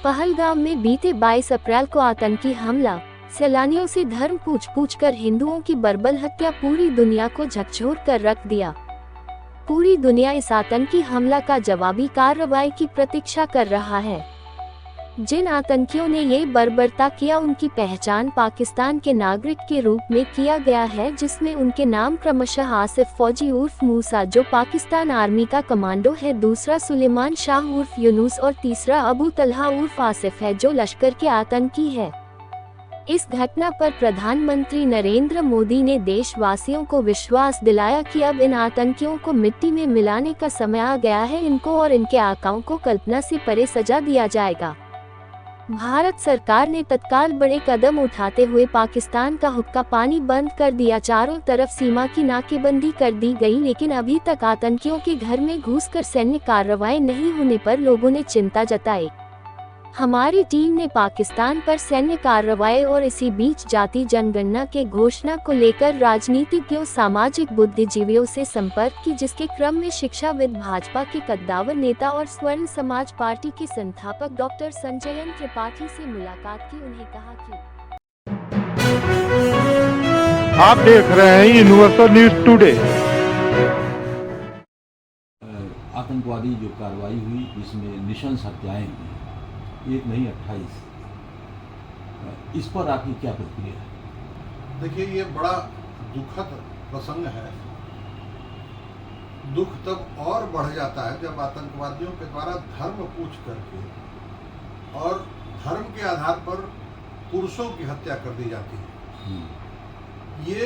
पहलगाम में बीते 22 अप्रैल को आतंकी हमला। सैलानियों से धर्म पूछ कर हिंदुओं की बर्बर हत्या पूरी दुनिया को झकझोर कर रख दिया। पूरी दुनिया इस आतंकी हमला का जवाबी कार्रवाई की प्रतीक्षा कर रहा है। जिन आतंकियों ने ये बर्बरता किया उनकी पहचान पाकिस्तान के नागरिक के रूप में किया गया है, जिसमें उनके नाम क्रमशः आसिफ फौजी उर्फ मूसा जो पाकिस्तान आर्मी का कमांडो है, दूसरा सुलेमान शाह उर्फ यूनुस और तीसरा अबू तलहा उर्फ आसिफ है जो लश्कर के आतंकी है। इस घटना पर प्रधानमंत्री नरेंद्र मोदी ने देशवासियों को विश्वास दिलाया कि अब इन आतंकियों को मिट्टी में मिलाने का समय आ गया है। इनको और इनके आकाओं को कल्पना से परे सजा दिया जाएगा। भारत सरकार ने तत्काल बड़े कदम उठाते हुए पाकिस्तान का हुक्का पानी बंद कर दिया। चारों तरफ सीमा की नाकेबंदी कर दी गई, लेकिन अभी तक आतंकियों के घर में घुसकर सैन्य कार्रवाई नहीं होने पर लोगों ने चिंता जताई। हमारी टीम ने पाकिस्तान पर सैन्य कार्रवाई और इसी बीच जाति जनगणना के घोषणा को लेकर राजनीतिज्ञों, सामाजिक बुद्धिजीवियों से संपर्क की, जिसके क्रम में शिक्षाविद, भाजपा के कद्दावर नेता और स्वर्ण समाज पार्टी के संस्थापक डॉक्टर संजयन त्रिपाठी से मुलाकात की। उन्हें कहा कि आप देख रहे हैं यूनिवर्सल न्यूज टुडे। आतंकवादी जो कार्रवाई हुई जिसमें निशंस हत्याएं हुई, एक नहीं 28, इस पर आपकी क्या प्रतिक्रिया है? देखिए, ये बड़ा दुखद प्रसंग है। दुख तब और बढ़ जाता है जब आतंकवादियों के द्वारा धर्म पूछ करके और धर्म के आधार पर पुरुषों की हत्या कर दी जाती है। ये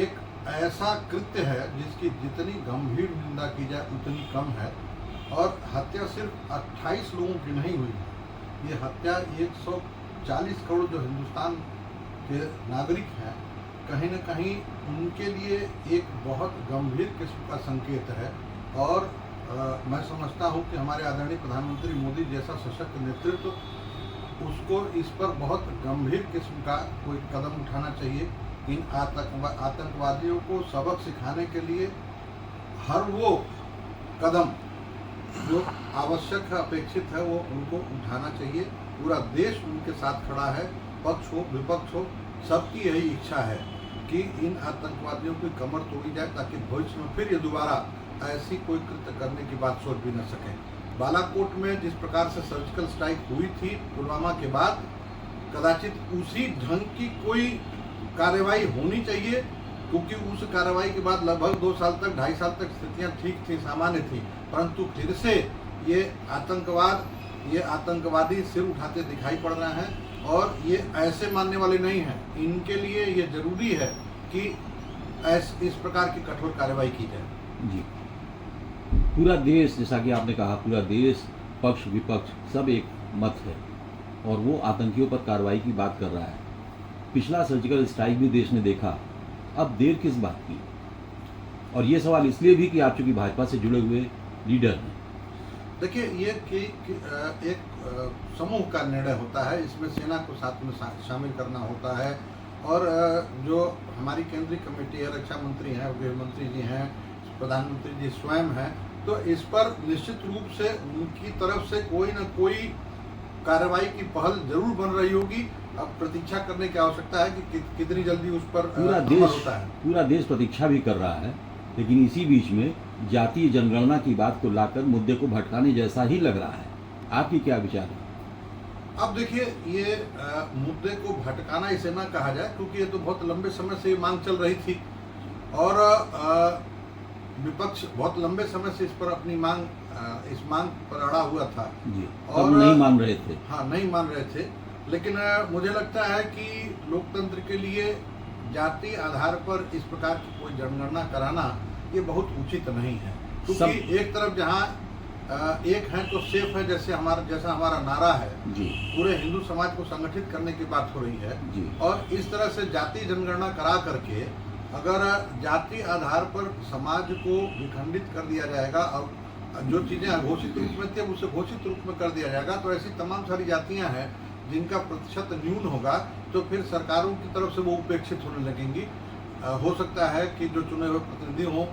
एक ऐसा कृत्य है जिसकी जितनी गंभीर निंदा की जाए उतनी कम है। और हत्या सिर्फ 28 लोगों की नहीं हुई है, ये हत्या 140 करोड़ जो हिंदुस्तान के नागरिक हैं, कहीं न कहीं उनके लिए एक बहुत गंभीर किस्म का संकेत है। और मैं समझता हूँ कि हमारे आदरणीय प्रधानमंत्री मोदी जैसा सशक्त नेतृत्व, उसको इस पर बहुत गंभीर किस्म का कोई कदम उठाना चाहिए। इन आतंकवादियों को सबक सिखाने के लिए हर वो कदम जो आवश्यक है, अपेक्षित है, वो उनको उठाना चाहिए। पूरा देश उनके साथ खड़ा है, पक्ष हो विपक्ष हो, सबकी यही इच्छा है कि इन आतंकवादियों की कमर तोड़ी जाए ताकि भविष्य में फिर ये दोबारा ऐसी कोई कृत्य करने की बात सोच भी न सके। बालाकोट में जिस प्रकार से सर्जिकल स्ट्राइक हुई थी पुलवामा के बाद, कदाचित उसी ढंग की कोई कार्रवाई होनी चाहिए, क्योंकि उस कार्रवाई के बाद लगभग 2 साल तक 2.5 साल तक स्थितियां ठीक थी, सामान्य थी, परंतु फिर से ये आतंकवादी सिर उठाते दिखाई पड़ रहे हैं। और ये ऐसे मानने वाले नहीं हैं। इनके लिए ये जरूरी है कि इस प्रकार की कठोर कार्रवाई की जाए। जी, पूरा देश, जैसा कि आपने कहा, पूरा देश, पक्ष विपक्ष सब एक मत है और वो आतंकियों पर कार्रवाई की बात कर रहा है। पिछला सर्जिकल स्ट्राइक भी देश ने देखा, अब देर किस बात की? और ये सवाल इसलिए भी कि आप चूंकि भाजपा से जुड़े हुए लीडर हैं। देखिए, ये एक समूह का निर्णय होता है, इसमें सेना को साथ में शामिल करना होता है। और जो हमारी केंद्रीय कमेटी है, रक्षा मंत्री हैं, गृह मंत्री जी हैं, प्रधानमंत्री जी स्वयं हैं, तो इस पर निश्चित रूप से उनकी तरफ से कोई न कोई कार्रवाई की पहल जरूर बन रही होगी। अब प्रतीक्षा करने की आवश्यकता है कि कितनी जल्दी उस पर पूरा देश प्रतीक्षा भी कर रहा है। लेकिन इसी बीच में जातीय जनगणना की बात को लाकर मुद्दे को भटकाने जैसा ही लग रहा है। आपकी क्या विचार है? अब देखिए, ये मुद्दे को भटकाना इसे ना कहा जाए, क्योंकि ये तो बहुत लंबे समय से मांग चल रही थी और विपक्ष बहुत लंबे समय से इस पर अपनी इस मांग पर अड़ा हुआ था जी, और नहीं मान रहे थे। हाँ, नहीं मान रहे थे। लेकिन मुझे लगता है कि लोकतंत्र के लिए जाति आधार पर इस प्रकार की कोई जनगणना कराना ये बहुत उचित नहीं है, क्योंकि एक तरफ जहाँ एक है तो सेफ है, जैसा हमारा नारा है जी, पूरे हिंदू समाज को संगठित करने की बात हो रही है जी। और इस तरह से जाति जनगणना करा करके अगर जाति आधार पर समाज को विखंडित कर दिया जाएगा और जो चीजें अघोषित रूप में थी उसे घोषित रूप में कर दिया जाएगा, तो ऐसी तमाम सारी जातियां हैं जिनका प्रतिशत न्यून होगा, तो फिर सरकारों की तरफ से वो उपेक्षित होने लगेंगी। हो सकता है कि जो चुने हुए प्रतिनिधि हों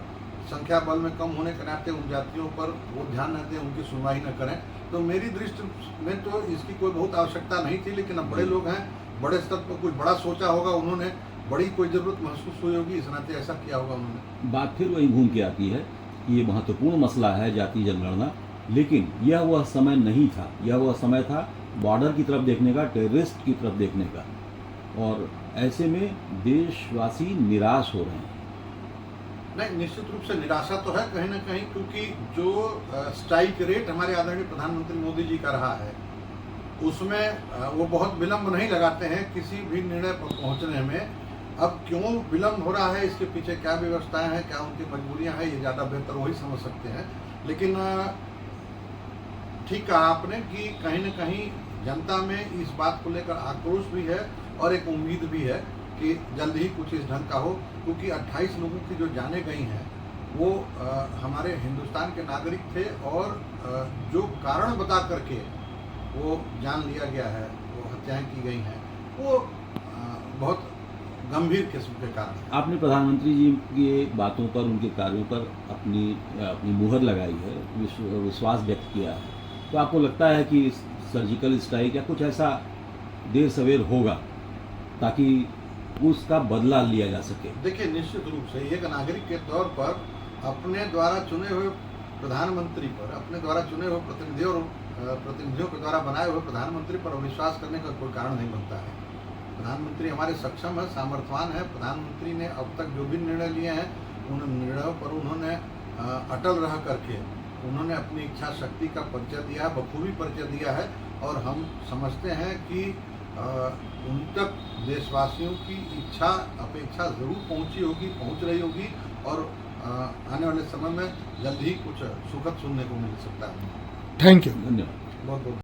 संख्या बल में कम होने के नाते उन जातियों पर वो ध्यान न दें, उनकी सुनवाई न करें। तो मेरी दृष्टि में तो इसकी कोई बहुत आवश्यकता नहीं थी, लेकिन अब बड़े लोग हैं, बड़े स्तर पर कुछ बड़ा सोचा होगा उन्होंने, बड़ी कोई ज़रूरत महसूस हुई होगी, इस नाते ऐसा किया होगा उन्होंने। बात फिर वही घूम के आती है कि ये महत्वपूर्ण मसला है जाति जनगणना, लेकिन यह वह समय नहीं था। यह वह समय था बॉर्डर की तरफ देखने का, टेररिस्ट की तरफ देखने का, और ऐसे में देशवासी निराश हो रहे हैं। नहीं, निश्चित रूप से निराशा तो है कहीं ना कहीं, क्योंकि जो स्ट्राइक रेट हमारे आदरणीय प्रधानमंत्री मोदी जी का रहा है उसमें वो बहुत विलंब नहीं लगाते हैं किसी भी निर्णय पर पहुंचने में। अब क्यों विलंब हो रहा है, इसके पीछे क्या व्यवस्थाएं हैं, क्या उनकी मजबूरियां हैं, ये ज़्यादा बेहतर वही समझ सकते हैं। लेकिन ठीक कहा आपने कि कहीं न कहीं जनता में इस बात को लेकर आक्रोश भी है और एक उम्मीद भी है कि जल्द ही कुछ इस ढंग का हो, क्योंकि 28 लोगों की जो जानें गई हैं वो हमारे हिंदुस्तान के नागरिक थे, और जो कारण बता करके वो जान लिया गया है, वो हत्याएं की गई हैं, वो बहुत गंभीर किस्म के कारण हैं। आपने प्रधानमंत्री जी की बातों पर, उनके कार्यों पर अपनी मुहर लगाई है, विश्वास व्यक्त किया है। तो आपको लगता है कि सर्जिकल स्ट्राइक या कुछ ऐसा देर सवेर होगा ताकि उसका बदला लिया जा सके? देखिए, निश्चित रूप से एक नागरिक के तौर पर अपने द्वारा चुने हुए प्रधानमंत्री पर, अपने द्वारा चुने हुए प्रतिनिधियों के द्वारा बनाए हुए प्रधानमंत्री पर अविश्वास करने का कोई कारण नहीं बनता है। प्रधानमंत्री हमारे सक्षम है, सामर्थ्यवान है। प्रधानमंत्री ने अब तक जो भी निर्णय लिए हैं उन निर्णयों पर उन्होंने अटल रह करके उन्होंने अपनी इच्छा शक्ति का परिचय दिया है, बखूबी परिचय दिया है, और हम समझते हैं कि उन तक देशवासियों की इच्छा अपेक्षा ज़रूर पहुंची होगी, पहुंच रही होगी, और आने वाले समय में जल्द ही कुछ सुखद सुनने को मिल सकता है। Thank you. धन्यवाद। बहुत बहुत